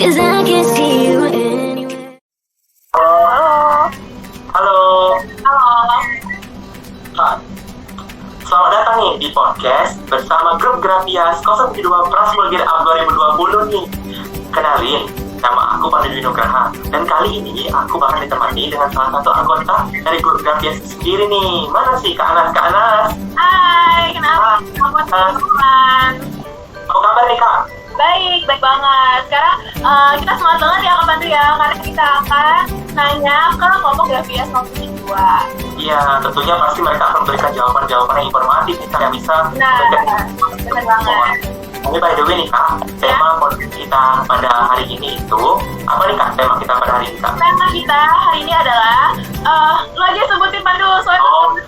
'cause I can see you anywhere. Halo. Halo. Halo. Hai. Selamat datang nih di podcast bersama grup Grafias 072 Prasmulgir Up 2020 nih. Kenalin, nama aku Pandu Nugraha. Dan kali ini aku bakal ditemani dengan salah satu anggota dari grup Grafias sendiri nih. Mana sih Kak Anas? Kak Anas? Hai, kenapa? Teman-teman. Apa kabar nih Kak? Baik banget. Sekarang kita semangat banget ya Kak Pandu ya, karena kita akan nanya ke kelompok Grafias 072. Iya, tentunya pasti mereka akan memberikan jawaban-jawaban yang informatif nih Kak, yang bisa Benar banget. Tapi by the way nih Kak, tema podcast kita pada hari ini itu apa nih Kak? Tema kita pada hari ini Kak? Tema kita hari ini adalah lu aja sebutin Pandu, soalnya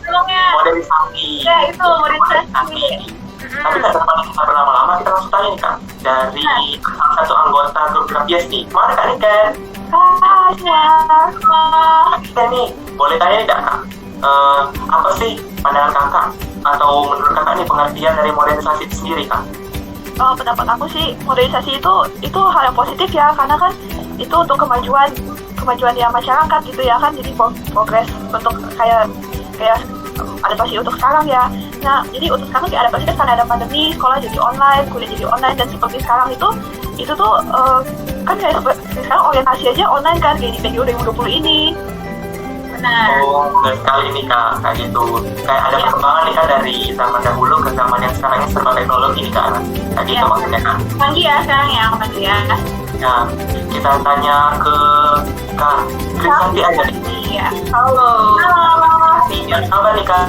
tolongnya. Modernisasi. Ya, itu modernisasi. Tapi tak sempat kita berlama-lama, kita langsung tanya nih Kak, dari salah satu anggota grup Grafias nih. Mana Kak Niken? Niken nih, boleh tanya nih Kak? Apa sih pandangan Kakak atau menurut Kakak nih pengertian dari modernisasi itu sendiri Kak? Pendapat aku sih modernisasi itu hal yang positif ya, karena kan itu untuk kemajuan ya masyarakat gitu ya kan, jadi progres untuk kayak adaptasi untuk sekarang ya. Nah, jadi untuk sekarang kayak adaptasi kan karena ada pandemi, sekolah jadi online, kuliah jadi online, dan seperti sekarang itu tuh kan kayak sekarang orientasi aja online kan, kayak di PGU 2020 ini. Benar. Oh, benar sekali nih Kak, kayak gitu. Kayak ada perkembangan nih Kak dari zaman dahulu ke zaman yang sekarang ini serba teknologi nih Kak. Kayak gitu maksudnya Kak. Canggih ya sekarang ya, Kak ya. Nah, kita tanya ke Kak Krisanti aja nih. Iya. Halo. Apa kabar nih Kak?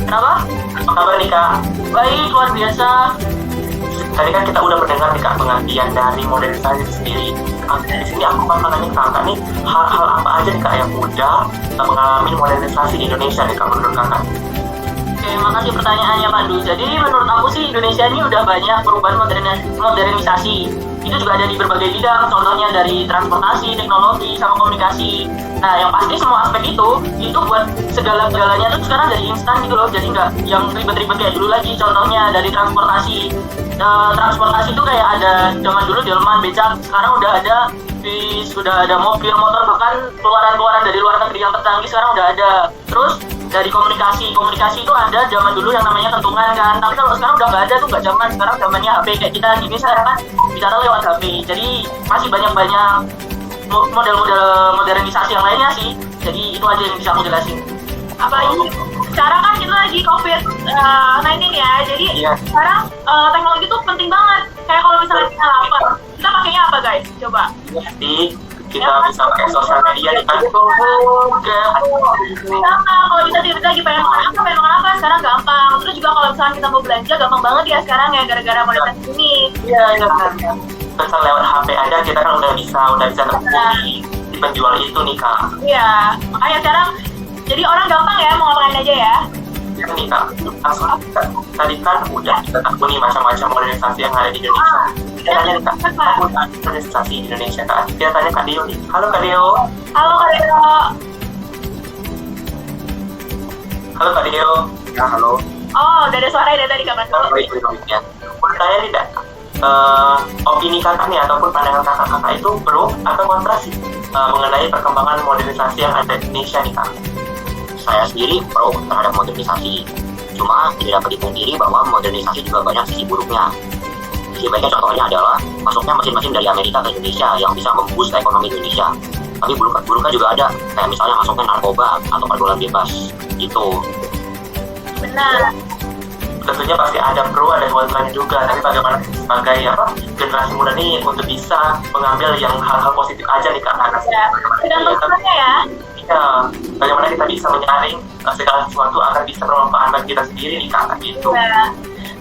Kenapa? Apa kabar nih Kak? Baik, luar biasa. Tadi kan kita udah mendengar nih Kak pengertian dari modernisasi itu sendiri. Di sini aku bakal nanya ke Kakak nih, hal-hal apa aja nih Kak yang udah mengalami modernisasi di Indonesia nih Kak menurut Kakak? Oke, makasih pertanyaannya Pandu. Jadi menurut aku sih Indonesia ini udah banyak perubahan modernisasi. Itu juga ada di berbagai bidang, contohnya dari transportasi, teknologi, sama komunikasi. Nah, yang pasti semua aspek itu buat segala-galanya tuh sekarang jadi instan gitu loh. Jadi nggak yang ribet-ribet kayak dulu lagi. Contohnya dari transportasi. Transportasi itu kayak ada zaman dulu delman, becak, sekarang udah ada bis, sudah ada mobil, motor, bahkan keluaran dari luar negeri yang tercanggih sekarang udah ada. Terus dari komunikasi itu ada zaman dulu yang namanya kentungan kan, tapi kalau sekarang udah nggak ada tuh, nggak zaman. Sekarang zamannya HP kayak kita gini sekarang kan bicara lewat HP. Jadi masih banyak model-model modernisasi yang lainnya sih. Jadi itu aja yang bisa aku jelasin. Apalagi sekarang kan kita lagi COVID-19 ya, jadi sekarang teknologi itu penting banget. Kayak kalau misalnya kita lapar, kita pakainya apa guys? Coba. Jadi kita bisa pakai sosial media nih kan. Kalau kita tiba-tiba lagi pengen makan apa, sekarang gampang. Terus juga kalau misalnya kita mau belanja, gampang banget ya sekarang ya, gara-gara modernisasi ini. Iya. Pesan lewat HP aja kita kan udah bisa terhubungi di penjual itu nih Kak. Iya, makanya sekarang jadi orang gampang ya mau ngapain aja ya. Ya nih Kak, langsung tadi kan udah kita tahu nih macam-macam modernisasi yang ada di Indonesia. Kita tanya nih Kak, apa modernisasi di Indonesia Kak? Kita tanya Kak Deo nih. Halo Kak Deo. Halo Kak Deo. Halo Kak Deo. Ya halo. Oh, udah ada suara dari tadi Kak Pandu. Ya. Boleh tanya nih Kak, opini Kakak nih ataupun pandangan Kakak itu pro atau kontra sih mengenai perkembangan modernisasi yang ada di Indonesia nih Kak? Saya sendiri pro terhadap modernisasi. Cuma tidak dapat dipungkiri bahwa modernisasi juga banyak sisi buruknya. Sisi baiknya contohnya adalah masuknya mesin-mesin dari Amerika ke Indonesia yang bisa memboost ekonomi Indonesia. Tapi buruknya juga ada, kayak misalnya masuknya narkoba atau pergaulan bebas. Itu. Benar. Tentunya pasti ada pro ada kontranya juga. Tapi bagaimana sebagai generasi muda nih untuk bisa mengambil yang hal-hal positif aja nih Kak? Tergantung ya. Ya, bagaimana kita bisa menyaring segala sesuatu agar bisa bermanfaat bagi kita sendiri nih Kak, gitu. Ya,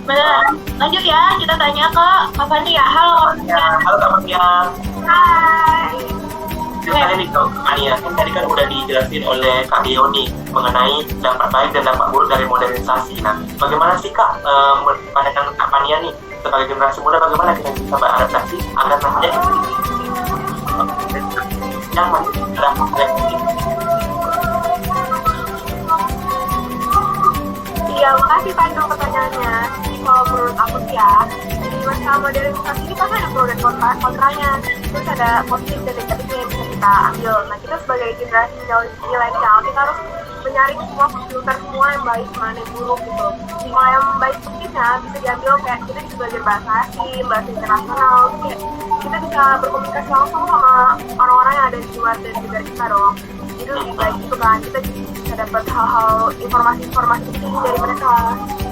benar. Lanjut ya, kita tanya ke Kak Fani ya. Halo. Halo Kak Fania. Hai. Kita nih Kak Fania, tadi kan udah dijelasin oleh Kak Deo nih mengenai dampak baik dan dampak buruk dari modernisasi. Nah, bagaimana sih Kak pandangan Kak Fania nih sebagai generasi muda, bagaimana kita bisa beradaptasi agar nantinya nyaman dalam Iya, makasih Pandu pertanyaannya. Jadi kalau menurut aku sih ya, masa modernisasi ini pasti ada pro dan kontranya. Terus ada positif dan negatifnya yang bisa kita ambil. Nah, kita sebagai generasi milenial kita harus menyaring semua, filter semua yang baik mana yang buruk gitu. Kalau yang baik positifnya bisa diambil, kayak kita bisa belajar bahasa asing, bahasa internasional, kayak kita bisa berkomunikasi langsung sama orang-orang yang ada di luar dari negara kita dong. Itu lebih baik gitu kan, kita bisa dapat hal-hal informasi-informasi penting dari mereka.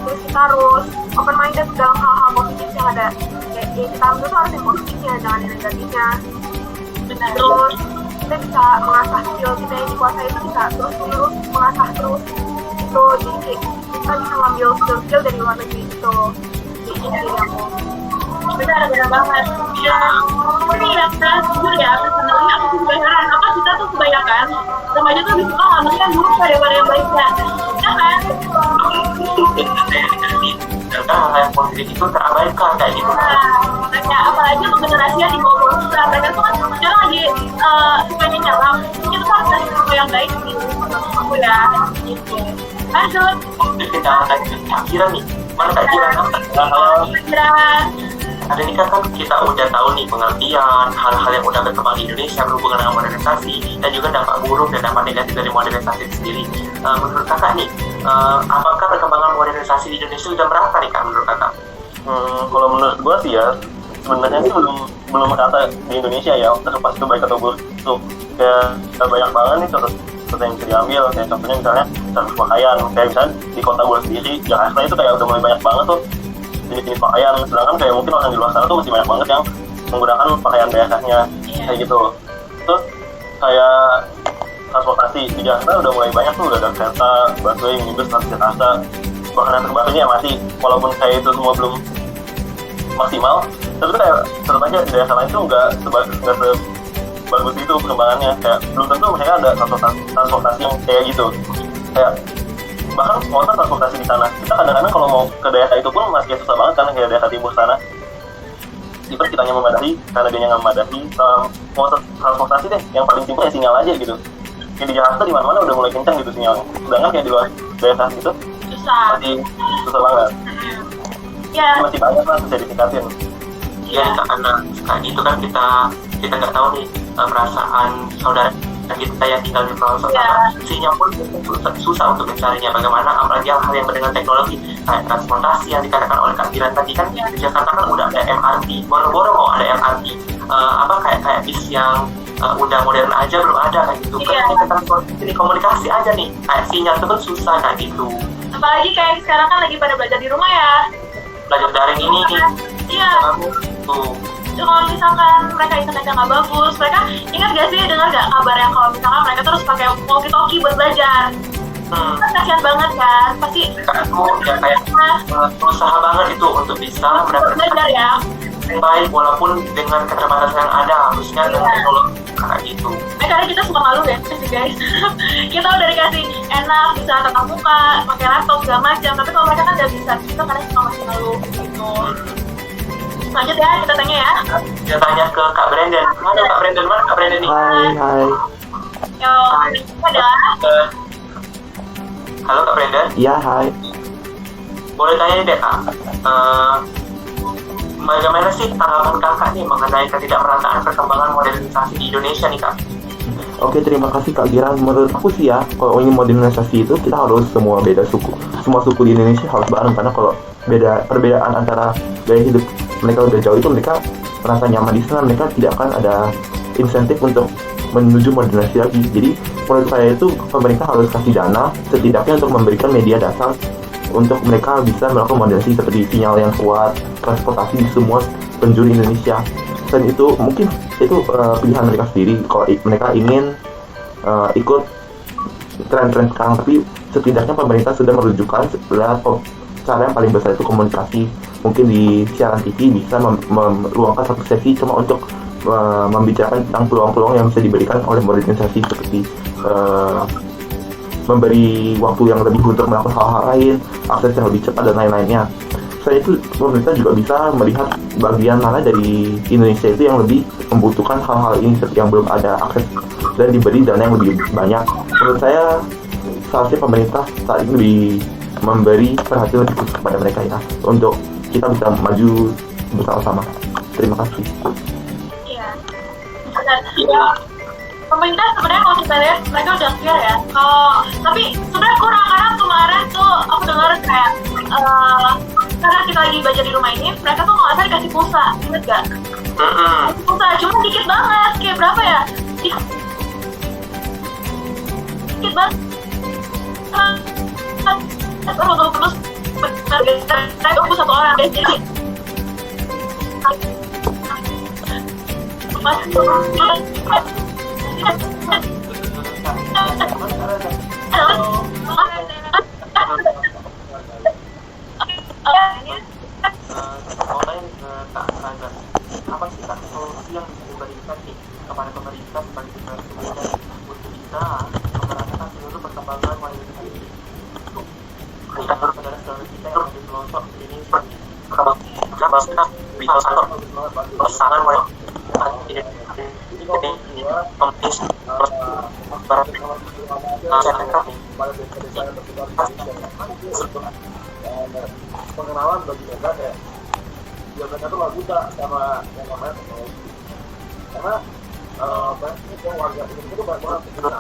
Terus kita harus open minded dalam hal-hal positif yang ada, kayak kita ambil tuh harus yang positifnya, jangan yang negatifnya. Terus kita bisa mengasah skill kita yang dikuasai itu, bisa terus-menerus mengasah terus itu, jadi kita bisa ngambil skill-skill dari luar negeri itu. Jadi dari aku benar banget ya. Ini ya, jujur ya, personally aku juga heran apa kita tuh kebanyakan remaja tuh lebih suka ngambil yang buruk daripada yang baiknya, ya kan? Karena hal yang positif itu terabaikan kayak gitu. Nah, apalagi untuk generasi yang di bawah kita, mereka tuh kan sekarang lagi sukanya nyelam, kita tuh harus dari dulu yang baik sih, menurut aku ya. Gitu. Lanjut. Kita akan Kak Kira nih. Mana Kak Kira? Halo. Ada nih kan kita udah tahu nih pengertian hal-hal yang udah berkembang di Indonesia berhubungan dengan modernisasi dan juga dampak buruk dan dampak negatif dari modernisasi itu sendiri. Menurut kakak nih, apakah perkembangan modernisasi di Indonesia sudah merata nih Kak menurut kakak? Kalau menurut gua sih ya, sebenarnya sih belum merata di Indonesia ya, terlepas itu baik atau buruk. Tuh kayak banyak banget nih contoh yang bisa diambil, kayak contohnya misalnya servis pakaian, kayak misalnya di kota gua sendiri, Jakarta itu kayak udah mulai banyak banget tuh jenis-jenis pakaian, sedangkan kayak mungkin orang di luar sana tuh masih banyak banget yang menggunakan pakaian biasanya, kayak gitu. Terus kayak transportasi di Jakarta udah mulai banyak tuh, udah ada kereta, busway, minibus, Transjakarta, bahkan yang terbarunya masih, walaupun kayak itu semua belum maksimal, tapi kayak tetap aja di daerah lain tuh nggak sebagus itu perkembangannya, kayak belum tentu mereka ada transportasi yang kayak gitu, kayak bahkan motor transportasi di sana, kita kadang-kadang kalau mau ke daerah itu pun masih susah banget kan, kayak daerah timur sana. Even kitanya memadai, karena dia nggak memadai, mau transportasi deh, yang paling simpel ya sinyal aja gitu. Kayak di Jakarta di mana-mana udah mulai kencang gitu sinyalnya, sedangkan kayak di luar daerah gitu masih susah banget. Ya. Masih banyak lah bisa ditingkatin. Ya karena tadi itu kan kita nggak tahu nih perasaan saudara kita yang tinggal di pelosok sana, sinyal pun susah untuk mencarinya. Bagaimana apalagi hal yang berkaitan teknologi kayak transportasi yang dikatakan oleh Kak Kiran tadi kan, di Jakarta kan udah ada MRT, boro-boro mau ada MRT, kayak bis yang udah modern aja belum ada kayak gitu. Kan kita transportasi komunikasi aja nih, kayak sinyal itu kan susah kayak gitu. Apalagi kayak sekarang kan lagi pada belajar di rumah ya. Belajar daring ini nih. Iya. Tuh. Kalau misalkan mereka internetnya nggak bagus, mereka ingat gak sih dengar gak kabar yang kalau misalkan mereka terus pakai walkie-talkie buat belajar? Kan kasihan banget kan, pasti. Aku ya kayak berusaha banget itu untuk bisa mendapatkan belajar ya. yang baik walaupun dengan keterbatasan yang ada, khususnya dengan teknologi kayak gitu. Karena kita suka malu ya sih guys. Kita udah dikasih enak, bisa tatap muka, pakai laptop segala macam, tapi kalau mereka kan nggak bisa, kita kadang suka masih malu gitu. Lanjut ya, kita tanya ya. Kita tanya ke Kak Brandon. Mana Kak Brandon? Mana Kak Brandon nih? Hai. Yo, ini adalah halo Kak Brandon. Iya, hai. Boleh tanya deh Kak, bagaimana sih tanggapan Kakak nih mengenai ketidakmerataan perkembangan modernisasi di Indonesia nih Kak? Oke, terima kasih Kak Giran. Menurut aku sih ya, kalau ingin modernisasi itu kita harus semua suku di Indonesia harus bareng, karena kalau perbedaan antara gaya hidup mereka udah jauh itu, mereka merasa nyaman di sana, mereka tidak akan ada insentif untuk menuju modernisasi lagi. Jadi menurut saya itu pemerintah harus kasih dana setidaknya untuk memberikan media dasar untuk mereka bisa melakukan modernisasi seperti sinyal yang kuat, transportasi di semua penjuru Indonesia. Dan itu mungkin itu pilihan mereka sendiri kalau mereka ingin ikut tren-tren sekarang, tapi setidaknya pemerintah sudah merujukan cara yang paling besar itu komunikasi. Mungkin di siaran TV bisa meluangkan satu sesi cuma untuk membicarakan tentang peluang-peluang yang bisa diberikan oleh modernisasi, seperti memberi waktu yang lebih untuk melakukan hal-hal lain, akses yang lebih cepat dan lain-lainnya. Selain itu, pemerintah juga bisa melihat bagian mana dari Indonesia itu yang lebih membutuhkan hal-hal ini, seperti yang belum ada akses dan diberi dana yang lebih banyak. Menurut saya, seharusnya pemerintah saat ini lebih memberi perhatian lebih khusus kepada mereka ya, untuk kita bisa maju bersama-sama. Terima kasih. Iya. Dan pemerintah sebenarnya kalau kita lihat mereka udah clear ya. Tapi sebenarnya kurang karena kemarin tuh aku dengar kayak karena kita lagi belajar di rumah ini, mereka tuh nggak usah dikasih pulsa, inget gak? Pulsa cuma dikit banget, kayak berapa ya? Dikit banget. Terus satu orang deh, jadi apa sih Kak solusi yang bisa diberikan nih kepada pemerintah sebagai generasi muda untuk bisa memperhatikan seluruh perkembangan wanita ini? Kita harus adalah saudara kita yang ada di pelosok Indonesia. Kenapa kita bisa pasangan wanita ini komunis pengenalan bagi mereka kayak ya mereka tuh nggak buta sama yang namanya teknologi karena banyak itu warga Indonesia itu banyak banget juga.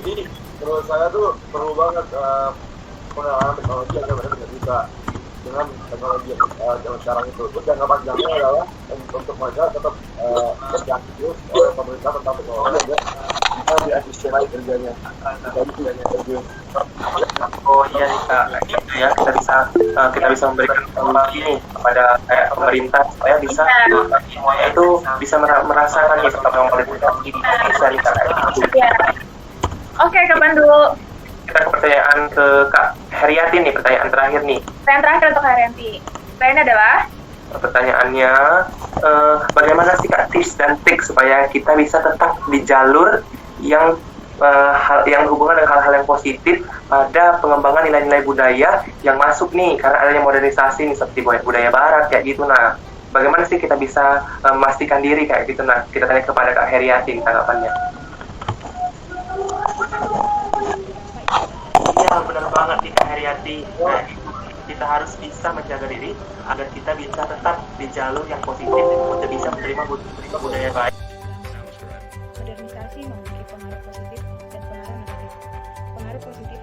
Jadi menurut saya tuh perlu banget pengenalan teknologi agar mereka bisa buka dengan teknologi yang zaman sekarang itu. Terus jangka panjangnya adalah untuk mereka tetap kerja aktif oleh pemerintah tentang teknologi agar kita lebih efisien kerjanya. Oh iya nih Kak, kayak gitu ya kita bisa memberikan teknologi nih kepada kayak pemerintah supaya bisa semuanya itu bisa merasakan nih perkembangan politik di Indonesia nih Kak. Iya. Oke, Kak Pandu. Kita ke pertanyaan ke Kak Heriati nih, pertanyaan terakhir nih. Pertanyaan terakhir untuk Herianti. Pertanyaannya adalah Pertanyaannya, bagaimana sih Kak tips dan trik supaya kita bisa tetap di jalur yang yang berhubungan dengan hal-hal yang positif pada pengembangan nilai-nilai budaya yang masuk nih karena adanya modernisasi nih seperti budaya barat kayak gitu. Nah, bagaimana sih kita bisa memastikan diri kayak gitu? Nah, kita tanya kepada Kak Heriati tanggapannya. Iya, benar banget nih Kak Heriati. Nah, kita harus bisa menjaga diri agar kita bisa tetap di jalur yang positif untuk bisa menerima budaya baik. modernisasi memiliki pengaruh positif dan pengaruh negatif. Pengaruh positif